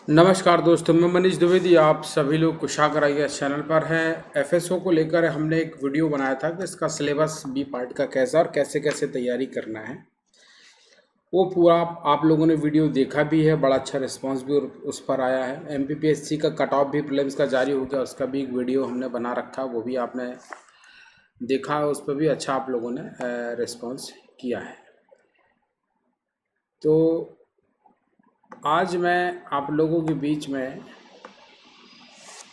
नमस्कार दोस्तों, मैं मनीष द्विवेदी। आप सभी लोग कुशागर आईएएस चैनल पर हैं। एफएसओ को लेकर हमने एक वीडियो बनाया था कि इसका सिलेबस बी पार्ट का कैसा और कैसे कैसे तैयारी करना है। वो पूरा आप लोगों ने वीडियो देखा भी है, बड़ा अच्छा रिस्पांस भी उस पर आया है। एमपीपीएससी का कट ऑफ भी प्रीलिम्स का जारी हो गया, उसका भी एक वीडियो हमने बना रखा, वो भी आपने देखा है। उस पर भी अच्छा आप लोगों ने रिस्पॉन्स किया है। तो आज मैं आप लोगों के बीच में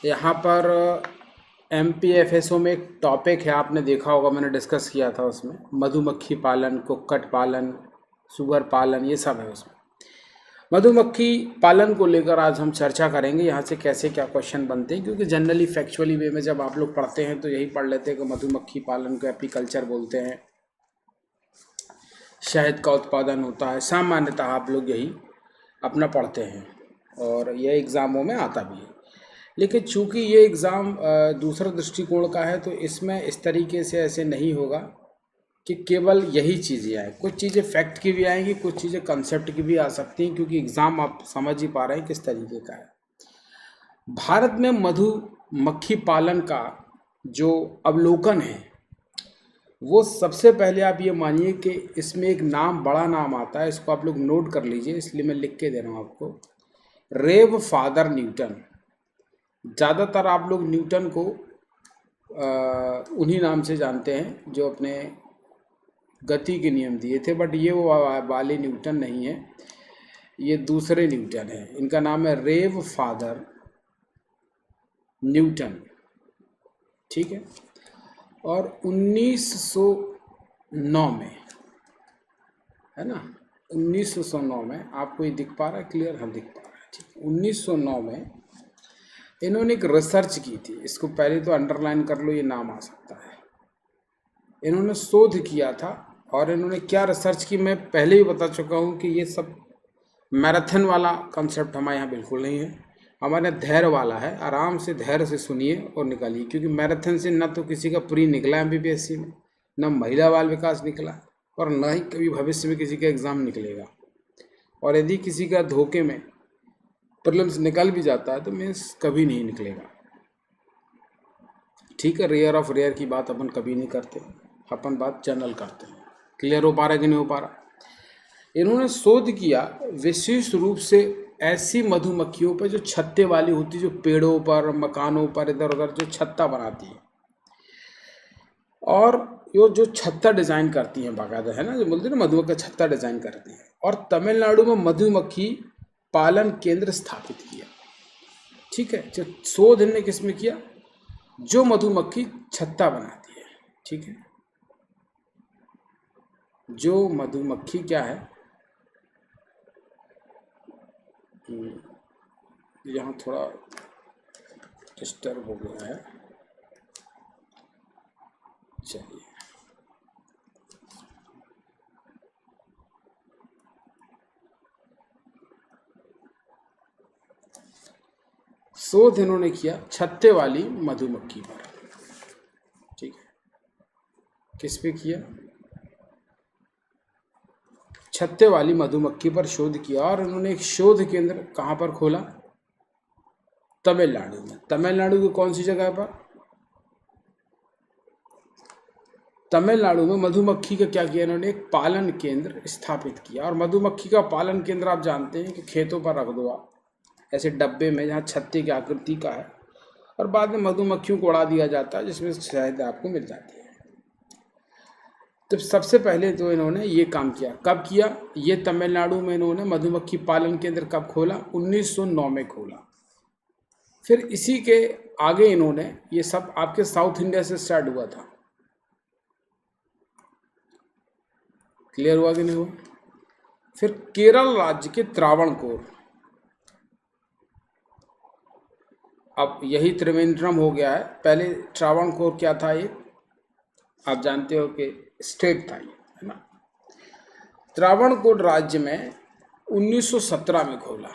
यहाँ पर एमपीएफएसओ में एक टॉपिक है, आपने देखा होगा, मैंने डिस्कस किया था उसमें। मधुमक्खी पालन, कुक्कट पालन, सुगर पालन, ये सब है उसमें। मधुमक्खी पालन को लेकर आज हम चर्चा करेंगे, यहाँ से कैसे क्या क्वेश्चन बनते हैं, क्योंकि जनरली फैक्चुअली वे में जब आप लोग पढ़ते हैं तो यही पढ़ लेते हैं कि मधुमक्खी पालन को एपीकल्चर बोलते हैं, शहद का उत्पादन होता है। सामान्यतः आप लोग यही अपना पढ़ते हैं और यह एग्ज़ामों में आता भी है। लेकिन चूंकि ये एग्ज़ाम दूसरा दृष्टिकोण का है, तो इसमें इस तरीके से ऐसे नहीं होगा कि केवल यही चीज़ें आए। कुछ चीज़ें फैक्ट की भी आएंगी, कुछ चीज़ें कंसेप्ट की भी आ सकती हैं, क्योंकि एग्ज़ाम आप समझ ही पा रहे हैं किस तरीके का है। भारत में मधुमक्खी पालन का जो अवलोकन है, वो सबसे पहले आप ये मानिए कि इसमें एक नाम, बड़ा नाम आता है, इसको आप लोग नोट कर लीजिए, इसलिए मैं लिख के दे रहा हूँ आपको। रेव फादर न्यूटन। ज़्यादातर आप लोग न्यूटन को उन्हीं नाम से जानते हैं जो अपने गति के नियम दिए थे, बट ये वो वाले न्यूटन नहीं है, ये दूसरे न्यूटन है। इनका नाम है रेव फादर न्यूटन, ठीक है। और 1909 में, है ना, 1909 में, आपको ये दिख पा रहा है क्लियर? हाँ, दिख पा रहा है, ठीक है। 1909 में इन्होंने एक रिसर्च की थी, इसको पहले तो अंडरलाइन कर लो, ये नाम आ सकता है। इन्होंने शोध किया था, और इन्होंने क्या रिसर्च की मैं पहले ही बता चुका हूँ कि ये सब मैराथन वाला कंसेप्ट हमारे यहाँ बिल्कुल नहीं है। हमारे यहाँ धैर्य वाला है, आराम से धैर्य से सुनिए और निकालिए, क्योंकि मैराथन से न तो किसी का प्री निकला एमपीपीएससी में, न महिला बाल विकास निकला, और न ही कभी भविष्य में किसी का एग्ज़ाम निकलेगा। और यदि किसी का धोखे में प्रीलिम्स निकल भी जाता है तो मीन्स कभी नहीं निकलेगा, ठीक है। रेयर ऑफ रेयर की बात अपन कभी नहीं करते, अपन बात जनरल करते हैं। क्लियर हो पा रहा है कि नहीं हो पा रहा? इन्होंने शोध किया विशेष रूप से ऐसी मधुमक्खियों पर जो छत्ते वाली होती, जो पेड़ों पर, मकानों पर इधर उधर जो छत्ता बनाती है, और ये जो छत्ता डिजाइन करती हैं बाकायदा, है ना, जो बोलते हैं ना मधुमक्खी का छत्ता डिजाइन करती है। और तमिलनाडु में मधुमक्खी पालन केंद्र स्थापित किया, ठीक है। जो शोध इन्होंने किसमें किया? जो मधुमक्खी छत्ता बनाती है, ठीक है। जो मधुमक्खी क्या है, यहाँ थोड़ा डिस्टर्ब हो गया है, चलिए। शोध इन्होंने किया छत्ते वाली मधुमक्खी पर, ठीक है। किस पे किया? छत्ते वाली मधुमक्खी पर शोध किया, और इन्होंने एक शोध केंद्र कहाँ पर खोला? तमिलनाडु में। तमिलनाडु की कौन सी जगह पर? तमिलनाडु में मधुमक्खी का क्या किया इन्होंने? एक पालन केंद्र स्थापित किया। और मधुमक्खी का पालन केंद्र आप जानते हैं कि खेतों पर रख दो आप, ऐसे डब्बे में, जहाँ छत्ते की आकृति का है, और बाद में मधुमक्खियों को उड़ा दिया जाता है, जिसमें शहद आपको मिल जाती है। तो सबसे पहले तो इन्होंने ये काम किया। कब किया? ये तमिलनाडु में इन्होंने मधुमक्खी पालन केंद्र कब खोला? 1909 में खोला। फिर इसी के आगे इन्होंने, ये सब आपके साउथ इंडिया से स्टार्ट हुआ था। क्लियर हुआ कि नहीं हुआ? फिर केरल राज्य के त्रावणकोर, अब यही त्रिवेंद्रम हो गया है, पहले त्रावणकोर क्या था? ये आप जानते हो कि स्टेट था ये, है ना। त्रावणकोर राज्य में 1917 में खोला।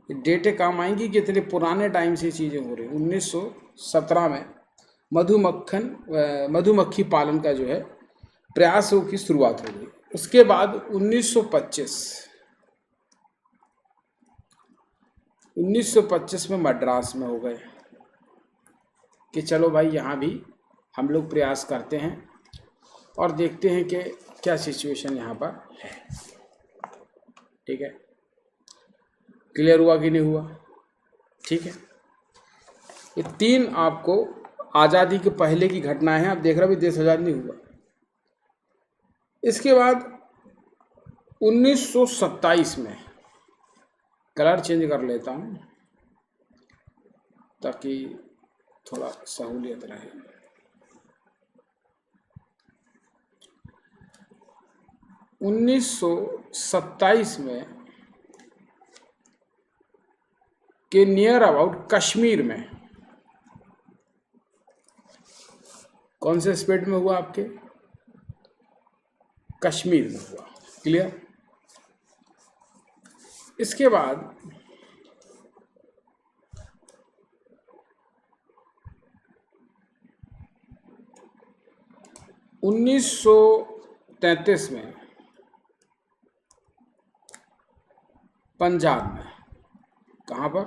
डेटें काम आएंगी कि इतने पुराने टाइम से चीज़ें हो रही। 1917 में मधुमक्खी पालन का जो है प्रयासों की शुरुआत हो गई। उसके बाद 1925 1925 में मद्रास में हो गए कि चलो भाई यहाँ भी हम लोग प्रयास करते हैं और देखते हैं कि क्या सिचुएशन यहाँ पर है। ठीक है, क्लियर हुआ कि नहीं हुआ? ठीक है, ये 3 आपको आज़ादी के पहले की घटनाएं हैं। आप देख रहे हो भी देश आज़ाद नहीं हुआ। इसके बाद 1927 में, कलर चेंज कर लेता हूँ ताकि थोड़ा सहूलियत रहे। 1927 में के नियर अबाउट कश्मीर में, कौन से स्टेट में हुआ? आपके कश्मीर में हुआ। क्लियर? इसके बाद 1933 में पंजाब में, कहाँ पर?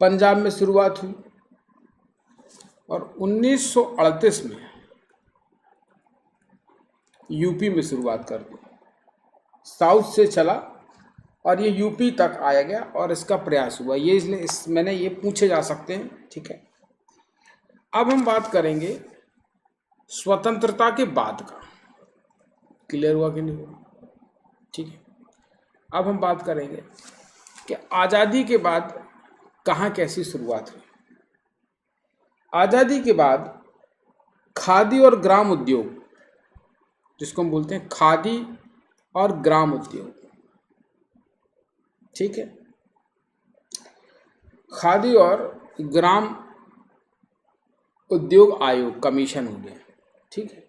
पंजाब में शुरुआत हुई। और 1938 में यूपी में शुरुआत कर दी। साउथ से चला और ये यूपी तक आया गया और इसका प्रयास हुआ। ये इसलिए मैंने ये पूछे जा सकते हैं। ठीक है, अब हम बात करेंगे स्वतंत्रता के बाद का। क्लियर हुआ कि नहीं हुआ? ठीक है, अब हम बात करेंगे कि आज़ादी के बाद कहाँ कैसी शुरुआत हुई। आज़ादी के बाद खादी और ग्राम उद्योग, जिसको हम बोलते हैं खादी और ग्राम उद्योग, ठीक है, खादी और ग्राम उद्योग आयोग कमीशन हो गया। ठीक है,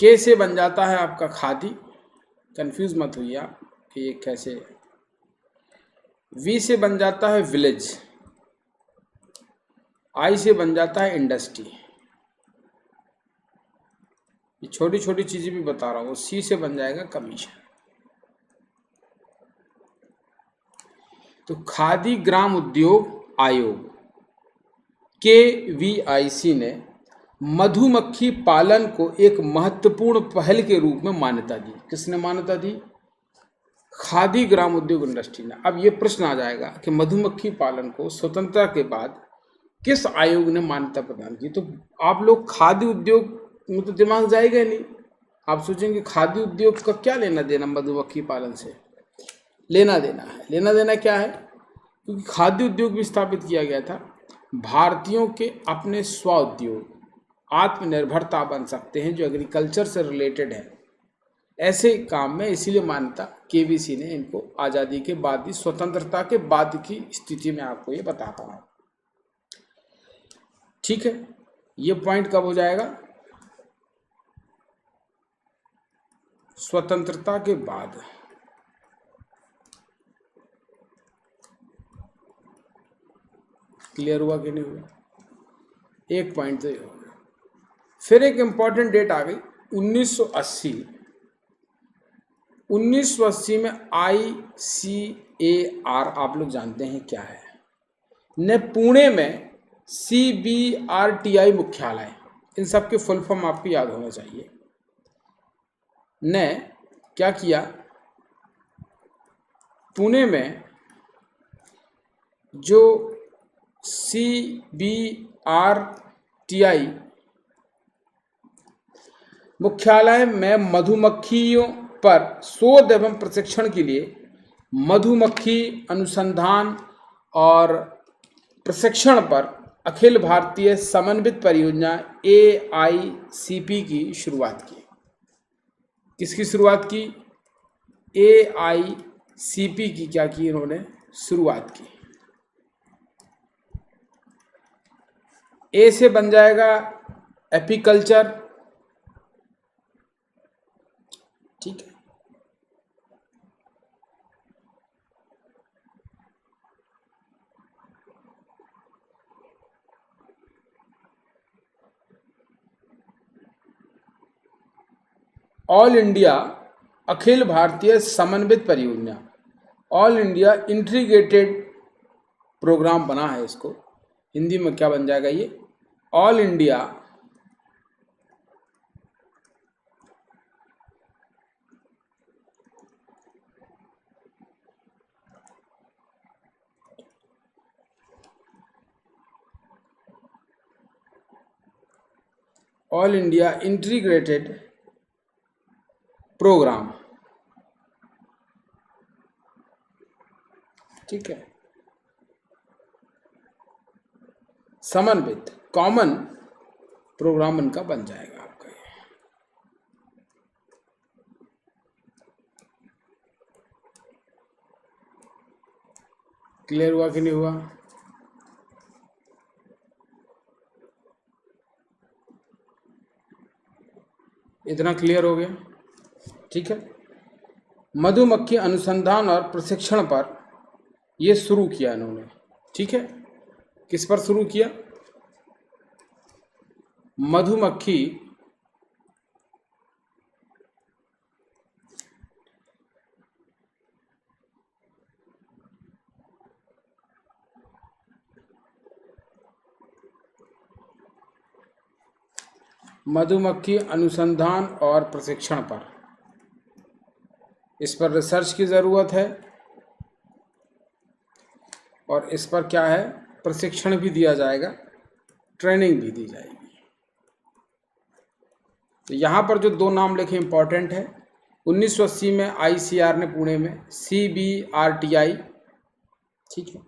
के से बन जाता है आपका खादी, कंफ्यूज मत होइए आप कि ये कैसे। वी से बन जाता है विलेज, आई से बन जाता है इंडस्ट्री। ये छोटी छोटी चीजें भी बता रहा हूँ। सी से बन जाएगा कमीशन। तो खादी ग्राम उद्योग आयोग KVIC ने मधुमक्खी पालन को एक महत्वपूर्ण पहल के रूप में मान्यता दी। किसने मान्यता दी? खादी ग्राम उद्योग इंडस्ट्री ने। अब ये प्रश्न आ जाएगा कि मधुमक्खी पालन को स्वतंत्रता के बाद किस आयोग ने मान्यता प्रदान की? तो आप लोग खादी उद्योग में तो दिमाग जाएगा नहीं। आप सोचेंगे खादी उद्योग का क्या लेना देना मधुमक्खी पालन से? लेना देना है। लेना देना क्या है? क्योंकि खाद्य उद्योग भी स्थापित किया गया था। भारतीयों के अपने स्व उद्योग, आत्मनिर्भरता बन सकते हैं जो एग्रीकल्चर से रिलेटेड है, ऐसे काम में इसीलिए मान्यता KVC ने इनको आज़ादी के बाद ही, स्वतंत्रता के बाद की स्थिति में आपको ये बताता हूँ। ठीक है, ये पॉइंट कब हो जाएगा? स्वतंत्रता के बाद। क्लियर हुआ कि नहीं हुआ? एक पॉइंट तो ये हो गया। फिर एक इंपॉर्टेंट डेट आ गई 1980। 1980 में ICAR, आप लोग जानते हैं क्या है, ने पुणे में CBRTI मुख्यालय, इन सब के फुल फॉर्म आपको याद होना चाहिए, ने क्या किया? पुणे में जो CBRTI मुख्यालय में मधुमक्खियों पर शोध एवं प्रशिक्षण के लिए मधुमक्खी अनुसंधान और प्रशिक्षण पर अखिल भारतीय समन्वित परियोजना AICP की शुरुआत की। किसकी शुरुआत की? AICP की क्या की इन्होंने? शुरुआत की। ए से बन जाएगा एपीकल्चर। ठीक है, ऑल इंडिया अखिल भारतीय समन्वित परियोजना, ऑल इंडिया इंटीग्रेटेड प्रोग्राम बना है। इसको हिंदी में क्या बन जाएगा ये? All India all India integrated programme, ठीक है, समन्वित कॉमन प्रोग्राम उनका बन जाएगा आपका ये। क्लियर हुआ कि नहीं हुआ? इतना क्लियर हो गया? ठीक है। मधुमक्खी अनुसंधान और प्रशिक्षण पर ये शुरू किया इन्होंने, ठीक है। किस पर शुरू किया? मधुमक्खी मधुमक्खी अनुसंधान और प्रशिक्षण पर, इस पर रिसर्च की ज़रूरत है और इस पर क्या है, प्रशिक्षण भी दिया जाएगा, ट्रेनिंग भी दी जाएगी। तो यहाँ पर जो दो नाम लिखे इंपॉर्टेंट है, 1980 में ICR ने पुणे में, CBRTI, ठीक है,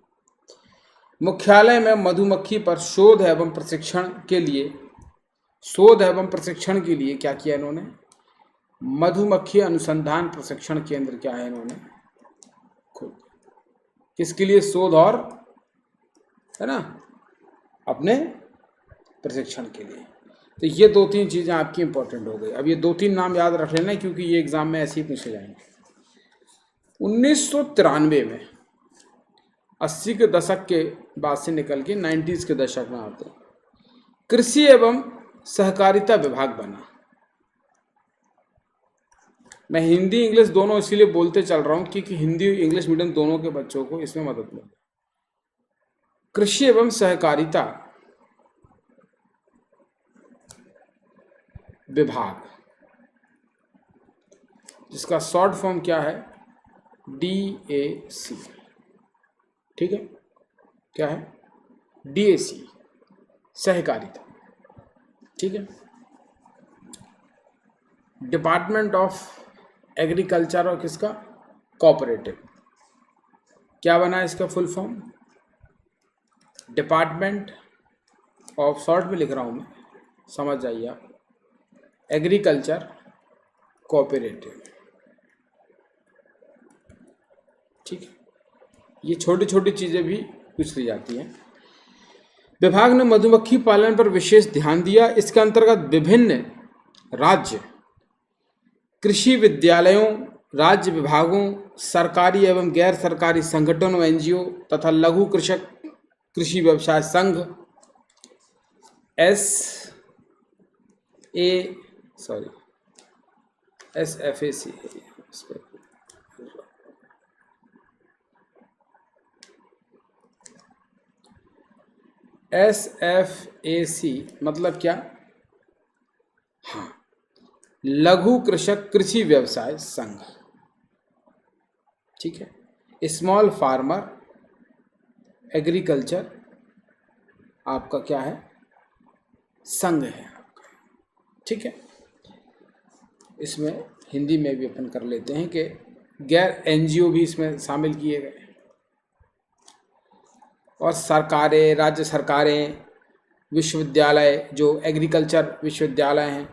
मुख्यालय में मधुमक्खी पर शोध एवं प्रशिक्षण के लिए, शोध एवं प्रशिक्षण के लिए क्या किया इन्होंने? मधुमक्खी अनुसंधान प्रशिक्षण केंद्र क्या है इन्होंने खोल। किसके लिए? शोध और, है ना, अपने प्रशिक्षण के लिए। तो ये दो तीन चीज़ें आपकी इंपॉर्टेंट हो गई। अब ये दो तीन नाम याद रख लेना क्योंकि ये एग्जाम में ऐसे ही पूछे जाएंगे। 1993 में, 80 के दशक के बाद से निकल के 90s के दशक में आते हैं, कृषि एवं सहकारिता विभाग बना। मैं हिंदी इंग्लिश दोनों इसीलिए बोलते चल रहा हूँ क्योंकि हिंदी इंग्लिश मीडियम दोनों के बच्चों को इसमें मदद मिले। कृषि एवं सहकारिता विभाग, जिसका शॉर्ट फॉर्म क्या है? DAC, ठीक है, क्या है? DAC, सहकारिता, ठीक है। डिपार्टमेंट ऑफ एग्रीकल्चर और किसका? कोऑपरेटिव। क्या बना है इसका full form? Department of, short में लिख रहा हूँ मैं, समझ जाइए आप, एग्रीकल्चर कोऑपरेटिव, ठीक है। ये छोटी छोटी चीज़ें भी पूछ ली जाती हैं। विभाग ने मधुमक्खी पालन पर विशेष ध्यान दिया। इसके अंतर्गत विभिन्न राज्य कृषि विद्यालयों, राज्य विभागों, सरकारी एवं गैर सरकारी संगठनों, NGO तथा लघु कृषक कृषि व्यवसाय संघ SFAC, SFAC मतलब क्या? हाँ, लघु कृषक कृषि व्यवसाय संघ, ठीक है। स्मॉल फार्मर एग्रीकल्चर आपका क्या है? संघ है आपका, ठीक है। इसमें हिंदी में भी अपन कर लेते हैं कि गैर NGO भी इसमें शामिल किए गए, और सरकारें, राज्य सरकारें, विश्वविद्यालय, जो एग्रीकल्चर विश्वविद्यालय हैं,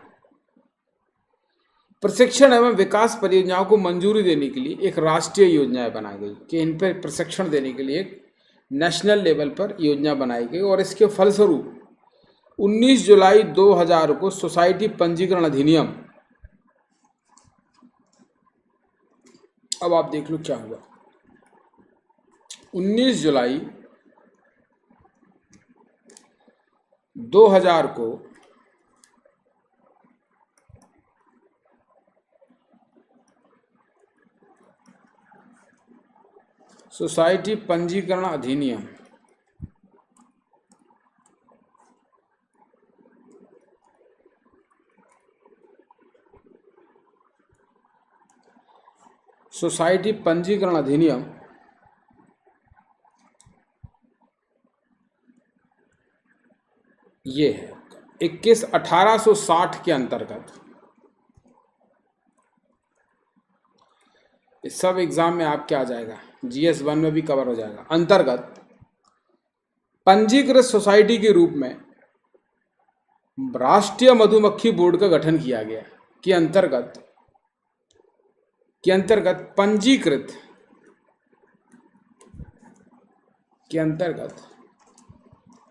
प्रशिक्षण एवं विकास परियोजनाओं को मंजूरी देने के लिए एक राष्ट्रीय योजना बनाई गई कि इन पर प्रशिक्षण देने के लिए एक नेशनल लेवल पर योजना बनाई गई। और इसके फलस्वरूप 19 जुलाई 2000 को सोसाइटी पंजीकरण अधिनियम, अब आप देख लो क्या हुआ। 19 जुलाई 2000 को सोसाइटी पंजीकरण अधिनियम, सोसाइटी पंजीकरण अधिनियम ये है 1860 के अंतर्गत। इस सब एग्जाम में आपके आ जाएगा, GS 1 में भी कवर हो जाएगा। अंतर्गत पंजीकृत सोसाइटी के रूप में राष्ट्रीय मधुमक्खी बोर्ड का गठन किया गया। के अंतर्गत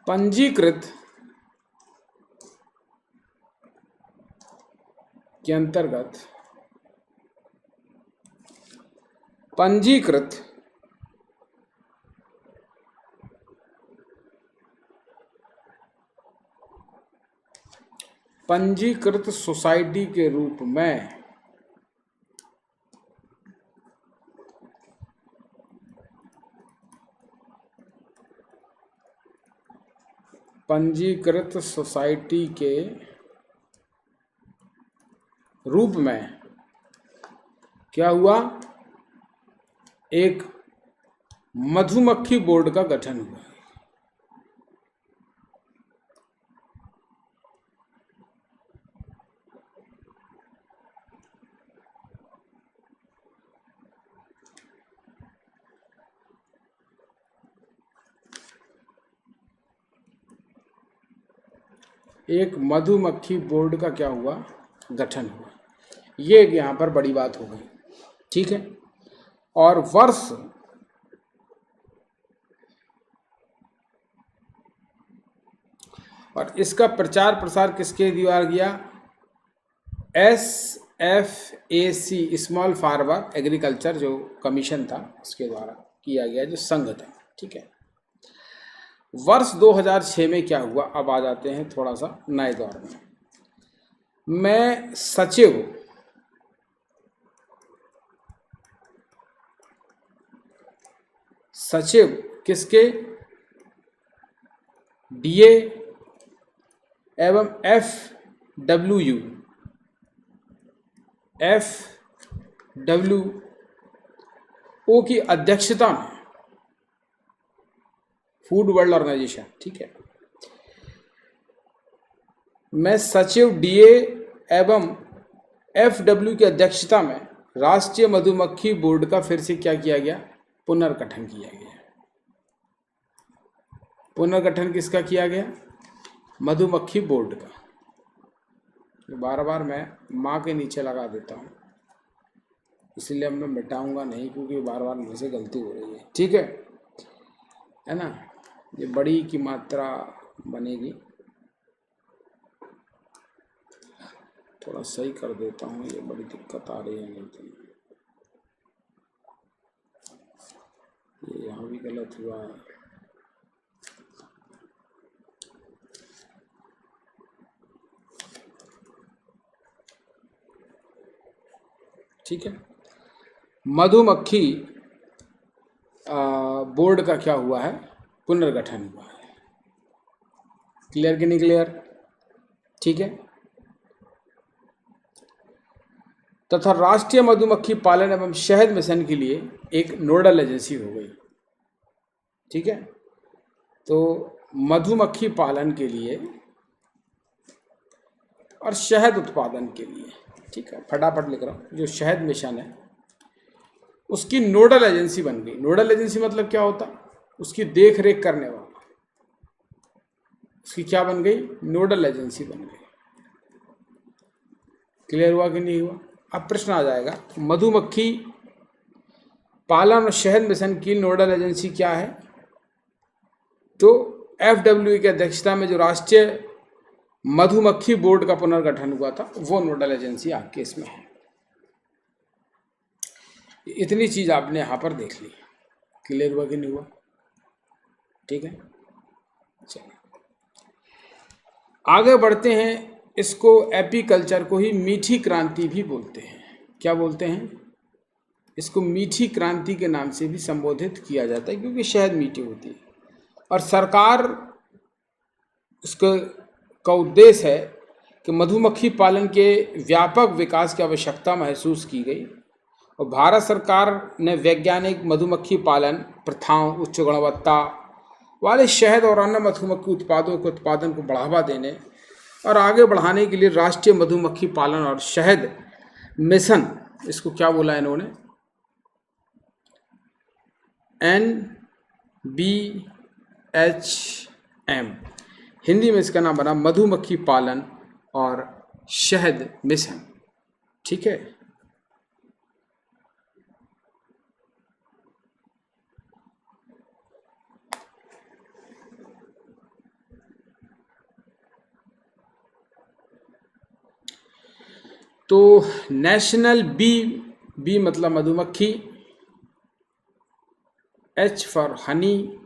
पंजीकृत पंजीकृत सोसाइटी के रूप में पंजीकृत सोसाइटी के रूप में क्या हुआ, एक मधुमक्खी बोर्ड का गठन हुआ। एक मधुमक्खी बोर्ड का क्या हुआ, गठन हुआ। ये यहाँ पर बड़ी बात हो गई, ठीक है। और वर्ष और इसका प्रचार प्रसार किसके द्वारा किया, SFAC स्मॉल फार्मर एग्रीकल्चर जो कमीशन था उसके द्वारा किया गया, जो संघ था, ठीक है। वर्ष 2006 में क्या हुआ, अब आ जाते हैं थोड़ा सा नए दौर में। मैं सचिव किसके, DA एवं FWO की अध्यक्षता में, फूड वर्ल्ड ऑर्गेनाइजेशन, ठीक है। मैं सचिव DA एवं FW की अध्यक्षता में राष्ट्रीय मधुमक्खी बोर्ड का फिर से क्या किया गया, पुनर्गठन किया गया। पुनर्गठन किसका किया गया, मधुमक्खी बोर्ड का। बार बार मैं माँ के नीचे लगा देता हूँ, इसलिए अब मैं मिटाऊंगा नहीं, क्योंकि बार बार मुझसे गलती हो रही है, ठीक है ना। ये बड़ी की मात्रा बनेगी, थोड़ा सही कर देता हूँ, ये बड़ी दिक्कत आ रही है। नहीं तो ये यहाँ भी गलत हुआ है, ठीक है। मधुमक्खी बोर्ड का क्या हुआ है, पुनर्गठन हुआ है। क्लियर कि नहीं क्लियर, ठीक है। तथा राष्ट्रीय मधुमक्खी पालन एवं शहद मिशन के लिए एक नोडल एजेंसी हो गई, ठीक है। तो मधुमक्खी पालन के लिए और शहद उत्पादन के लिए, ठीक है, फटाफट लिख रहा हूँ, जो शहद मिशन है उसकी नोडल एजेंसी बन गई। नोडल एजेंसी मतलब क्या होता, उसकी देख रेख करने वाला, उसकी क्या बन गई, नोडल एजेंसी बन गई। क्लियर हुआ कि नहीं हुआ। अब प्रश्न आ जाएगा, मधुमक्खी पालन और शहद मिशन की नोडल एजेंसी क्या है, तो FWO की अध्यक्षता में जो राष्ट्रीय मधुमक्खी बोर्ड का पुनर्गठन हुआ था, वो नोडल एजेंसी आपके इसमें है। इतनी चीज आपने यहां पर देख ली। क्लियर हुआ कि नहीं हुआ, ठीक है। चलिए आगे बढ़ते हैं। इसको एपीकल्चर को ही मीठी क्रांति भी बोलते हैं। क्या बोलते हैं, इसको मीठी क्रांति के नाम से भी संबोधित किया जाता है, क्योंकि शहद मीठी होती है। और सरकार इसका का उद्देश्य है कि मधुमक्खी पालन के व्यापक विकास की आवश्यकता महसूस की गई, और भारत सरकार ने वैज्ञानिक मधुमक्खी पालन प्रथाओं, उच्च गुणवत्ता वाले शहद और अन्य मधुमक्खी उत्पादों के उत्पादन को बढ़ावा देने और आगे बढ़ाने के लिए राष्ट्रीय मधुमक्खी पालन और शहद मिशन, इसको क्या बोला इन्होंने, NBHM, हिंदी में इसका नाम बना मधुमक्खी पालन और शहद मिशन। ठीक है, तो नेशनल बी मतलब मधुमक्खी, H for Honey,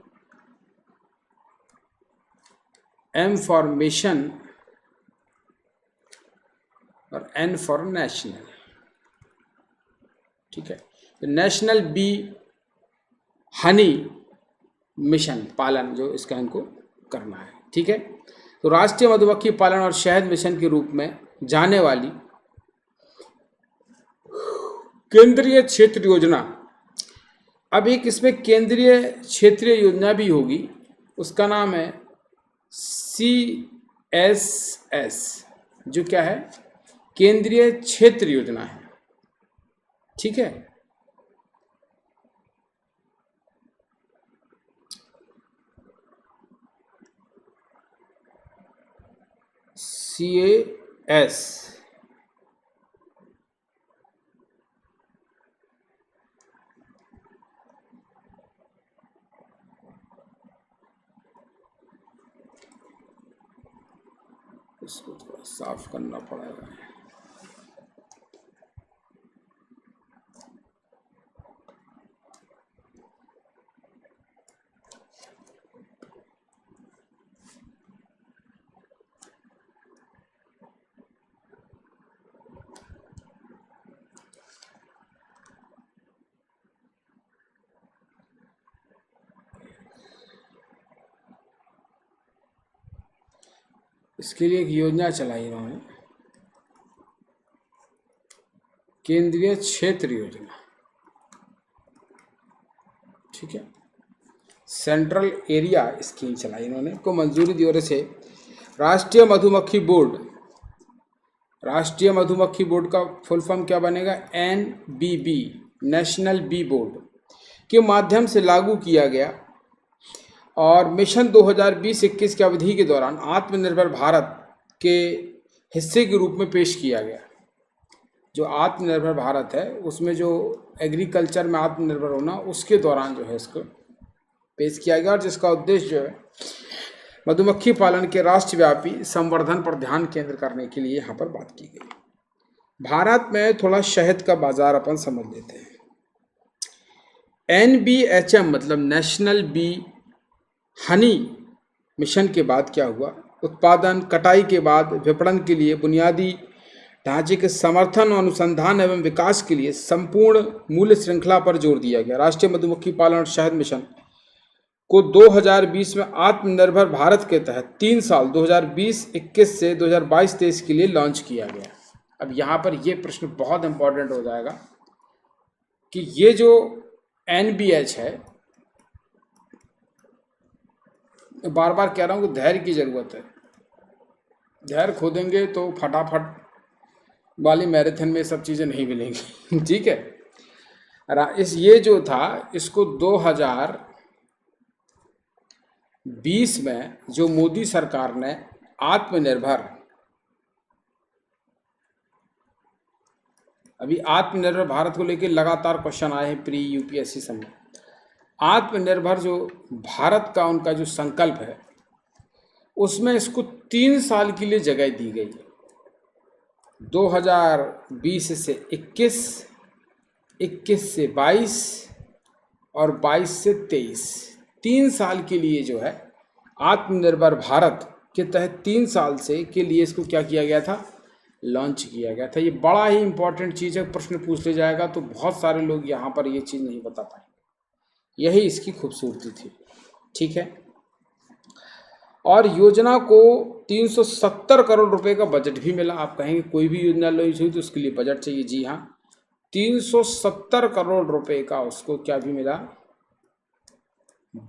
M for mission और N फॉर नेशनल। ठीक है, तो नेशनल बी हनी मिशन पालन जो इसका इनको करना है। ठीक है, तो राष्ट्रीय मधुमक्खी पालन और शहद मिशन के रूप में जाने वाली केंद्रीय क्षेत्र योजना, अब एक इसमें केंद्रीय क्षेत्रीय योजना भी होगी, उसका नाम है CSS, जो क्या है, केंद्रीय क्षेत्र योजना है। ठीक है, CAS, इसको थोड़ा साफ करना पड़ेगा। इसके लिए एक योजना चलाई इन्होंने, केंद्रीय क्षेत्र योजना। ठीक है, सेंट्रल एरिया स्कीम चलाई इन्होंने, को मंजूरी दी। और इसे राष्ट्रीय मधुमक्खी बोर्ड, राष्ट्रीय मधुमक्खी बोर्ड का फुल फॉर्म क्या बनेगा, NBB, नेशनल बी बोर्ड के माध्यम से लागू किया गया और मिशन 2020-21 की अवधि के दौरान आत्मनिर्भर भारत के हिस्से के रूप में पेश किया गया। जो आत्मनिर्भर भारत है उसमें जो एग्रीकल्चर में आत्मनिर्भर होना, उसके दौरान जो है इसको पेश किया गया, और जिसका उद्देश्य जो है मधुमक्खी पालन के राष्ट्रव्यापी संवर्धन पर ध्यान केंद्र करने के लिए यहाँ पर बात की गई। भारत में थोड़ा शहद का बाजार अपन समझ लेते हैं। NBHM मतलब नेशनल बी हनी मिशन के बाद क्या हुआ, उत्पादन, कटाई के बाद विपणन के लिए बुनियादी ढांचे के समर्थन और अनुसंधान एवं विकास के लिए संपूर्ण मूल्य श्रृंखला पर जोर दिया गया। राष्ट्रीय मधुमक्खी पालन और शहद मिशन को 2020 में आत्मनिर्भर भारत के तहत 3 साल 2020-21 से 2022-23 के लिए लॉन्च किया गया। अब यहाँ पर ये प्रश्न बहुत इंपॉर्टेंट हो जाएगा कि ये जो NBH है, बार बार कह रहा हूँ कि धैर्य की ज़रूरत है। धैर्य खो देंगे तो फटाफट वाली मैराथन में सब चीज़ें नहीं मिलेंगी। ठीक है, ये जो था, इसको 2020 में जो मोदी सरकार ने आत्मनिर्भर, अभी आत्मनिर्भर भारत को लेकर लगातार क्वेश्चन आए हैं प्री UPSC समय। आत्मनिर्भर जो भारत का उनका जो संकल्प है, उसमें इसको 3 साल के लिए जगह दी गई है। 2020 से 21, 21 से 22 और 22 से 23, 3 साल के लिए जो है आत्मनिर्भर भारत के तहत 3 साल से के लिए इसको क्या किया गया था, लॉन्च किया गया था। ये बड़ा ही इंपॉर्टेंट चीज़ है, प्रश्न पूछ ले जाएगा तो बहुत सारे लोग यहाँ पर ये चीज़ नहीं बता पाएंगे, यही इसकी खूबसूरती थी। ठीक है, और योजना को 370 करोड़ रुपए का बजट भी मिला। आप कहेंगे कोई भी योजना लॉन्च हुई तो उसके लिए बजट चाहिए, जी हाँ, 370 करोड़ रुपए का उसको क्या भी मिला,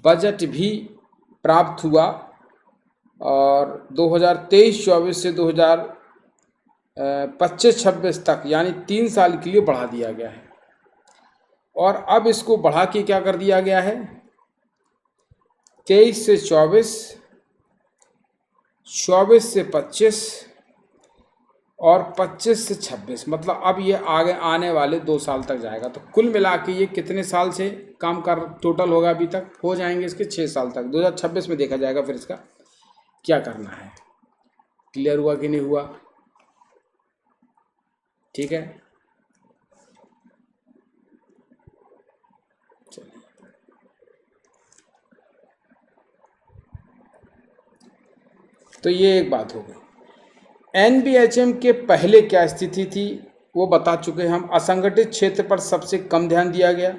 बजट भी प्राप्त हुआ। और 2023-24 से 2025-26 तक यानी 3 साल के लिए बढ़ा दिया गया है। और अब इसको बढ़ा के क्या कर दिया गया है, 23 से 24, 24 से 25 और 25 से 26, मतलब अब ये आगे आने वाले 2 साल तक जाएगा। तो कुल मिला के ये कितने साल से काम कर टोटल होगा, अभी तक हो जाएंगे इसके 6 साल तक। 2026 में देखा जाएगा फिर इसका क्या करना है। क्लियर हुआ कि नहीं हुआ? ठीक है, चलिए तो ये एक बात हो गई। एनबीएचएम के पहले क्या स्थिति थी वो बता चुके हम। असंगठित क्षेत्र पर सबसे कम ध्यान दिया गया,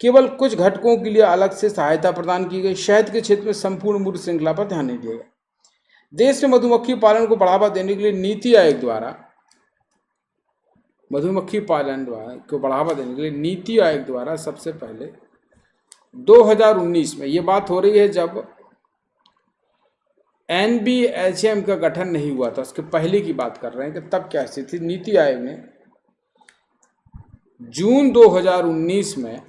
केवल कुछ घटकों के लिए अलग से सहायता प्रदान की गई। शहद के क्षेत्र में संपूर्ण मूल्य श्रृंखला पर ध्यान नहीं दिया गया। देश में मधुमक्खी पालन को बढ़ावा देने के लिए नीति आयोग द्वारा, मधुमक्खी पालन को बढ़ावा देने के लिए नीति आयोग द्वारा सबसे पहले 2019 में, ये बात हो रही है जब एनबीएचएम का गठन नहीं हुआ था, उसके पहले की बात कर रहे हैं कि तब क्या स्थिति थी। नीति आयोग ने जून 2019 में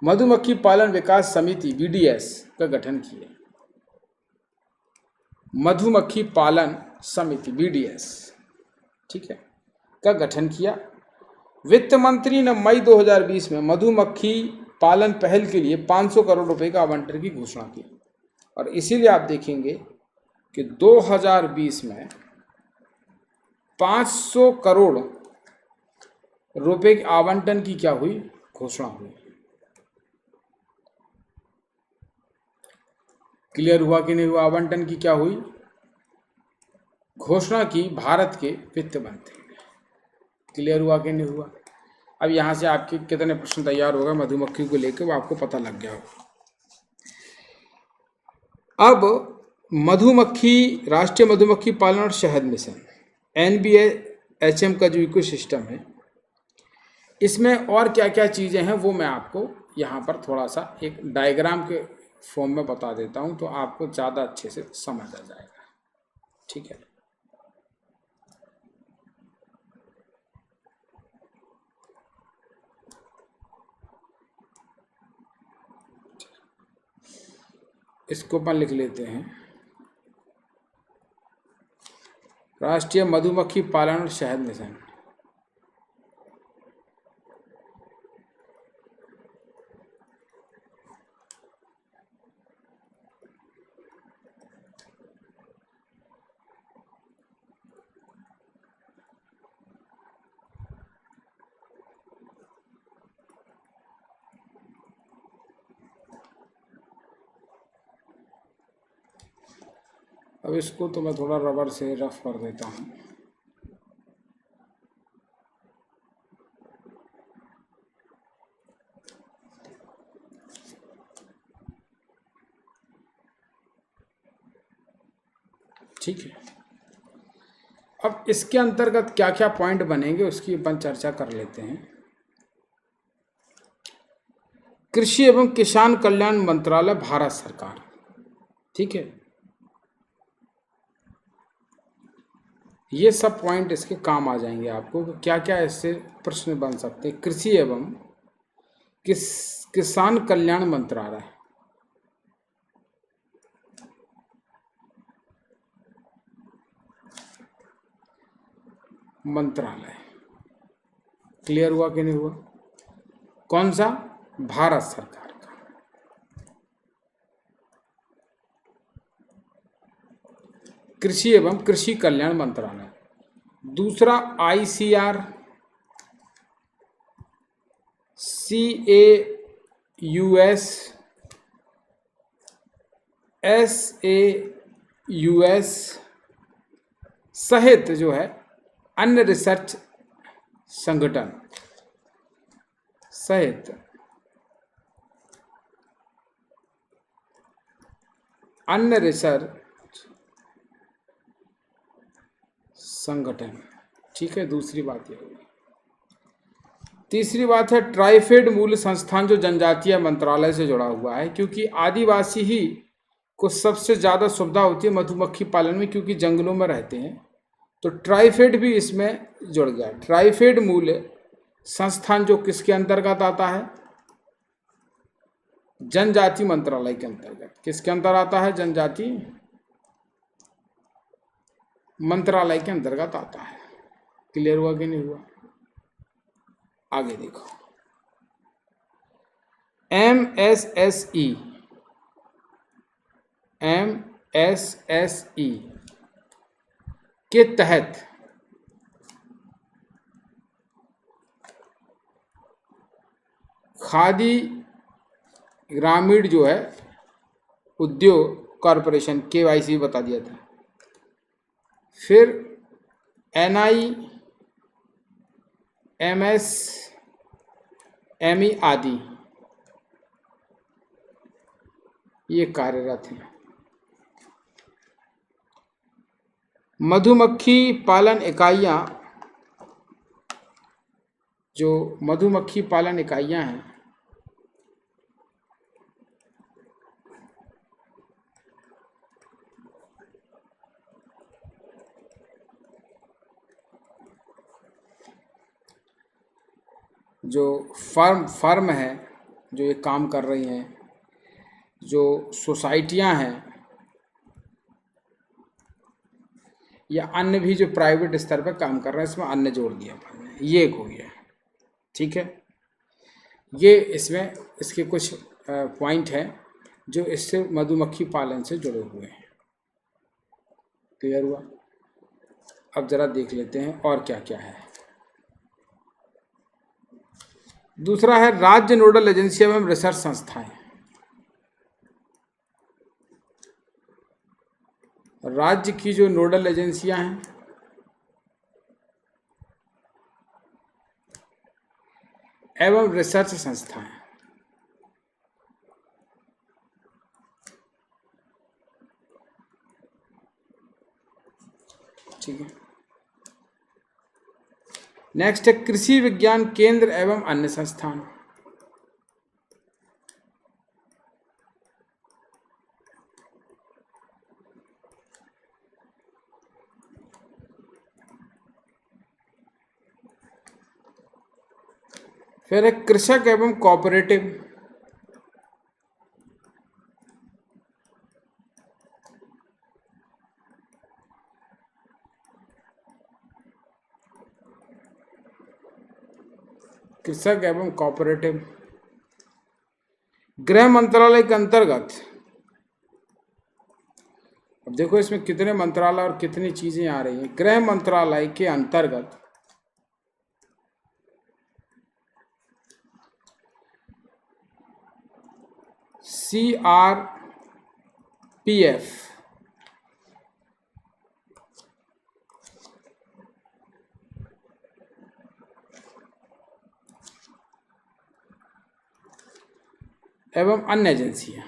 मधुमक्खी पालन विकास समिति बीडीएस का गठन किया। मधुमक्खी पालन समिति बीडीएस, ठीक है, का गठन किया। वित्त मंत्री ने मई 2020 में मधुमक्खी पालन पहल के लिए 500 करोड़ रुपए का आवंटन की घोषणा की। और इसीलिए आप देखेंगे कि 2020 में 500 करोड़ रुपए के आवंटन की क्या हुई, घोषणा हुई। क्लियर हुआ कि नहीं हुआ? आवंटन की क्या हुई, घोषणा की भारत के वित्त मंत्री ने। क्लियर हुआ कि नहीं हुआ? अब यहाँ से आपके कितने प्रश्न तैयार होगा मधुमक्खी को लेकर, वो आपको पता लग गया होगा। अब मधुमक्खी, राष्ट्रीय मधुमक्खी पालन और शहद मिशन एनबीएचएम का जो इकोसिस्टम है, इसमें और क्या क्या चीज़ें हैं वो मैं आपको यहाँ पर थोड़ा सा एक डायग्राम के फॉर्म में बता देता हूँ, तो आपको ज़्यादा अच्छे से समझ आ जाएगा। ठीक है, इसको अपन लिख लेते हैं, राष्ट्रीय मधुमक्खी पालन और शहद मिशन। अब इसको तो मैं थोड़ा रबर से रफ कर देता हूँ। ठीक है, अब इसके अंतर्गत क्या क्या पॉइंट बनेंगे उसकी अपन चर्चा कर लेते हैं। कृषि एवं किसान कल्याण मंत्रालय, भारत सरकार, ठीक है, ये सब पॉइंट इसके काम आ जाएंगे आपको, क्या क्या इससे प्रश्न बन सकते हैं। कृषि एवं किसान कल्याण मंत्रालय, क्लियर हुआ कि नहीं हुआ? कौन सा? भारत सरकार का। कृषि एवं कृषि कल्याण मंत्रालय। दूसरा ICR, CAUS, SAUS, सहित जो है अन्य रिसर्च संगठन सहित अन्य रिसर्च संगठन। ठीक है, दूसरी बात यह होगी। तीसरी बात है ट्राइफेड मूल संस्थान जो जनजातीय मंत्रालय से जुड़ा हुआ है, क्योंकि आदिवासी ही को सबसे ज़्यादा सुविधा होती है मधुमक्खी पालन में, क्योंकि जंगलों में रहते हैं। तो ट्राइफेड भी इसमें जुड़ गया। ट्राइफेड मूल संस्थान जो किसके अंतर्गत आता है? जनजाति मंत्रालय के अंतर्गत। किसके अंतर आता है? जनजाति मंत्रालय के अंतर्गत आता है। क्लियर हुआ कि नहीं हुआ? आगे देखो, MSSE के तहत खादी ग्रामीण जो है उद्योग कॉरपोरेशन, KYC बता दिया था। फिर MSME आदि ये कार्यरत हैं। मधुमक्खी पालन इकाइयां, जो मधुमक्खी पालन इकाइयां हैं, जो फर्म है जो ये काम कर रही हैं, जो सोसाइटियां हैं या अन्य भी जो प्राइवेट स्तर पर काम कर रहे हैं, इसमें अन्य जोड़ दिया अपन ने, ये एक हो गया। ठीक है, ये इसमें इसके कुछ पॉइंट हैं जो इससे मधुमक्खी पालन से जुड़े हुए हैं। क्लियर हुआ? अब जरा देख लेते हैं और क्या क्या है। दूसरा है राज्य नोडल एजेंसी एवं रिसर्च संस्थाएं। राज्य की जो नोडल एजेंसियां हैं एवं रिसर्च संस्थाएं, ठीक है। नेक्स्ट है कृषि विज्ञान केंद्र एवं अन्य संस्थान। फिर है कृषक एवं कोऑपरेटिव। कृषक एवं कोऑपरेटिव गृह मंत्रालय के अंतर्गत। अब देखो इसमें कितने मंत्रालय और कितनी चीजें आ रही हैं। गृह मंत्रालय के अंतर्गत CRPF एवं अन्य एजेंसियां।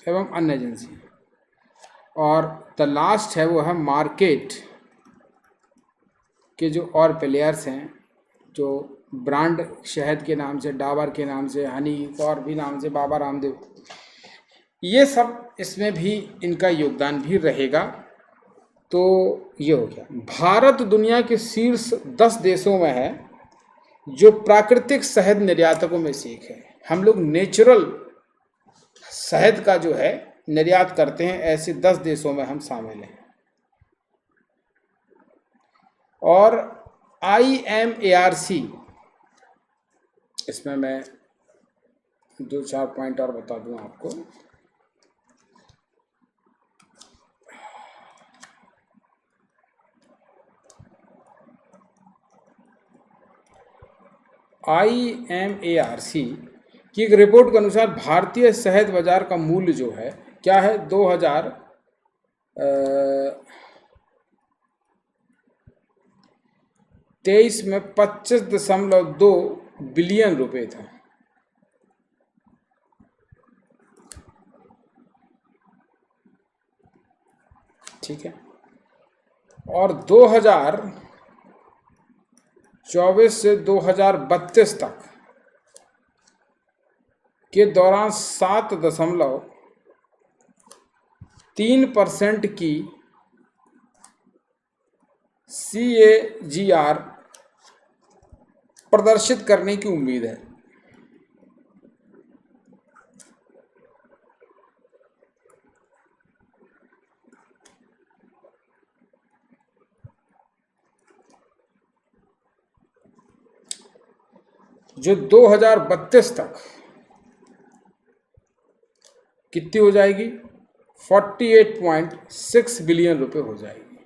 एवं अन्य एजेंसियां। और द लास्ट है वो है मार्केट के जो और प्लेयर्स हैं, जो ब्रांड शहद के नाम से, डाबर के नाम से, हनी और भी नाम से, बाबा रामदेव, ये सब इसमें भी इनका योगदान भी रहेगा। तो ये हो गया। भारत दुनिया के शीर्ष 10 देशों में है जो प्राकृतिक शहद निर्यातकों में से एक है। हम लोग नेचुरल शहद का जो है निर्यात करते हैं, ऐसे 10 देशों में हम शामिल हैं। और IMARC, इसमें मैं 2-4 पॉइंट और बता दूं आपको। IMARC कि एक रिपोर्ट के अनुसार भारतीय शहद बाजार का मूल्य जो है क्या है, 2023 में 25.2 बिलियन रुपए था। ठीक है, और 2024 से 2032 तक के दौरान 7.3% की CAGR प्रदर्शित करने की उम्मीद है। जो 2032 तक कितनी हो जाएगी, 48.6 बिलियन रुपए हो जाएगी।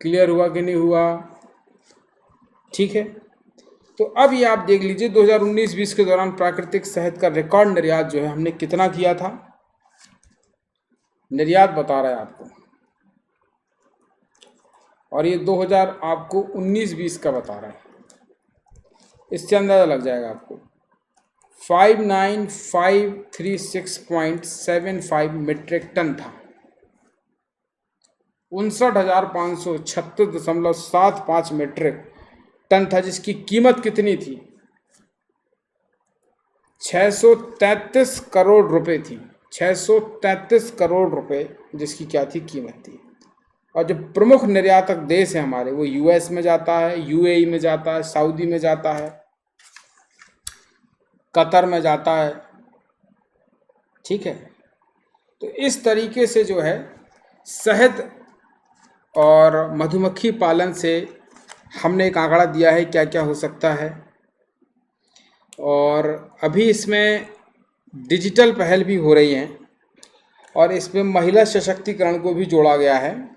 क्लियर हुआ कि नहीं हुआ? ठीक है, तो अब ये आप देख लीजिए 2019-20 के दौरान प्राकृतिक शहद का रिकॉर्ड निर्यात जो है हमने कितना किया था, निर्यात बता रहा है आपको, और ये 2000 आपको 19-20 का बता रहा है। इससे अंदाजा लग जाएगा आपको। 59,536.75 मीट्रिक टन था। 59,536.75 मीट्रिक टन था, जिसकी कीमत कितनी थी, 633 करोड़ रुपए थी। 633 करोड़ रुपए जिसकी क्या थी, कीमत थी। और जो प्रमुख निर्यातक देश है हमारे, वो US में जाता है, UAE में जाता है, सऊदी में जाता है, कतर में जाता है। ठीक है, तो इस तरीके से जो है शहद और मधुमक्खी पालन से हमने एक आंकड़ा दिया है क्या क्या हो सकता है। और अभी इसमें डिजिटल पहल भी हो रही हैं और इसमें महिला सशक्तिकरण को भी जोड़ा गया है।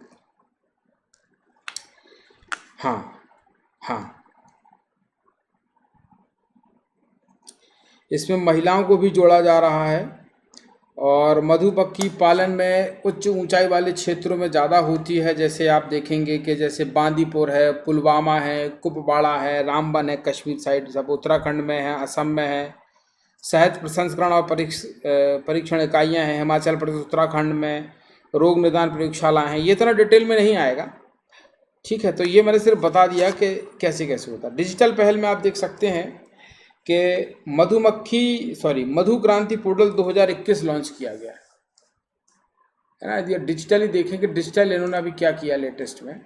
हाँ, इसमें महिलाओं को भी जोड़ा जा रहा है। और मधुमक्खी पालन में उच्च ऊंचाई वाले क्षेत्रों में ज़्यादा होती है। जैसे आप देखेंगे कि जैसे बांदीपुर है, पुलवामा है, कुपवाड़ा है, रामबन है, कश्मीर साइड सब उत्तराखंड में है, असम में है। शहद प्रसंस्करण और परीक्षण इकाइयाँ हैं हिमाचल प्रदेश, उत्तराखंड में। रोग निदान प्रयोगशाला हैं। ये इतना डिटेल में नहीं आएगा। ठीक है, तो ये मैंने सिर्फ बता दिया कि कैसे कैसे होता है। डिजिटल पहल में आप देख सकते हैं कि मधु क्रांति पोर्टल 2021 लॉन्च किया गया है ना। ये डिजिटली देखें कि डिजिटल इन्होंने अभी क्या किया लेटेस्ट में।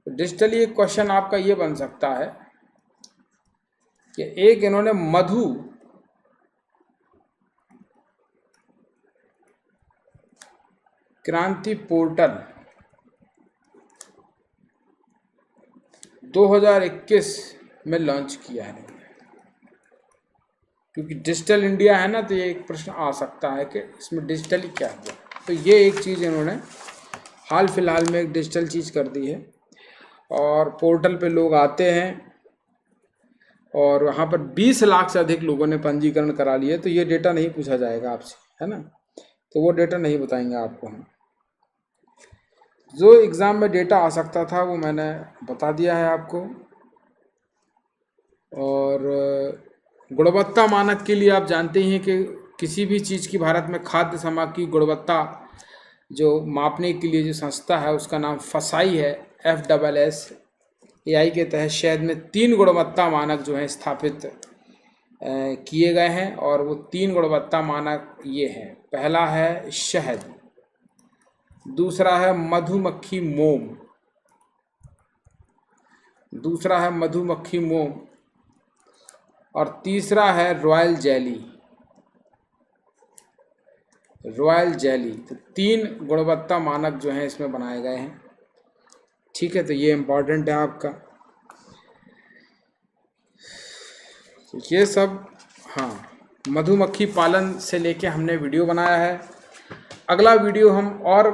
डिजिटली एक क्वेश्चन आपका ये बन सकता है कि एक इन्होंने मधु क्रांति पोर्टल 2021 में लॉन्च किया है। क्योंकि डिजिटल इंडिया है ना, तो ये एक प्रश्न आ सकता है कि इसमें डिजिटली क्या हुआ। तो ये एक चीज़ इन्होंने हाल फिलहाल में एक डिजिटल चीज़ कर दी है। और पोर्टल पे लोग आते हैं और वहाँ पर 20 लाख से अधिक लोगों ने पंजीकरण करा लिए। तो ये डेटा नहीं पूछा जाएगा आपसे, है ना, तो वो डेटा नहीं बताएंगे आपको हम। जो एग्ज़ाम में डेटा आ सकता था वो मैंने बता दिया है आपको। और गुणवत्ता मानक के लिए आप जानते हैं कि किसी भी चीज़ की भारत में खाद्य सामग्री की गुणवत्ता जो मापने के लिए जो संस्था है उसका नाम फसाई है, FSSAI के तहत शहद में 3 गुणवत्ता मानक जो हैं स्थापित किए गए हैं। और वो 3 गुणवत्ता मानक ये हैं। पहला है शहद, दूसरा है मधुमक्खी मोम, और तीसरा है रॉयल जेली। तो 3 गुणवत्ता मानक जो हैं इसमें बनाए गए हैं। ठीक है, तो ये इम्पॉर्टेंट है आपका। तो ये सब मधुमक्खी पालन से लेके हमने वीडियो बनाया है। अगला वीडियो हम और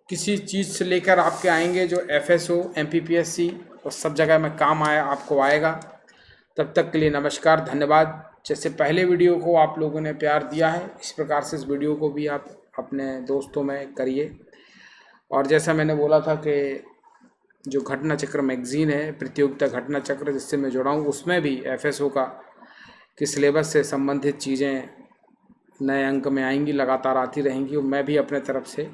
किसी चीज़ से लेकर आपके आएंगे जो FSO, MPPSC और सब जगह में काम आपको आएगा। तब तक के लिए नमस्कार, धन्यवाद। जैसे पहले वीडियो को आप लोगों ने प्यार दिया है, इस प्रकार से इस वीडियो को भी आप अपने दोस्तों में करिए। और जैसा मैंने बोला था कि जो घटना चक्र मैगजीन है, प्रतियोगिता घटना चक्र, जिससे मैं जुड़ा हूँ, उसमें भी FSO का कि सिलेबस से संबंधित चीज़ें नए अंक में आएंगी, लगातार आती रहेंगी। और मैं भी अपने तरफ से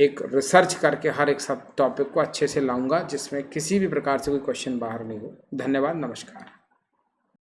एक रिसर्च करके हर एक सब टॉपिक को अच्छे से लाऊंगा, जिसमें किसी भी प्रकार से कोई क्वेश्चन बाहर नहीं हो। धन्यवाद, नमस्कार।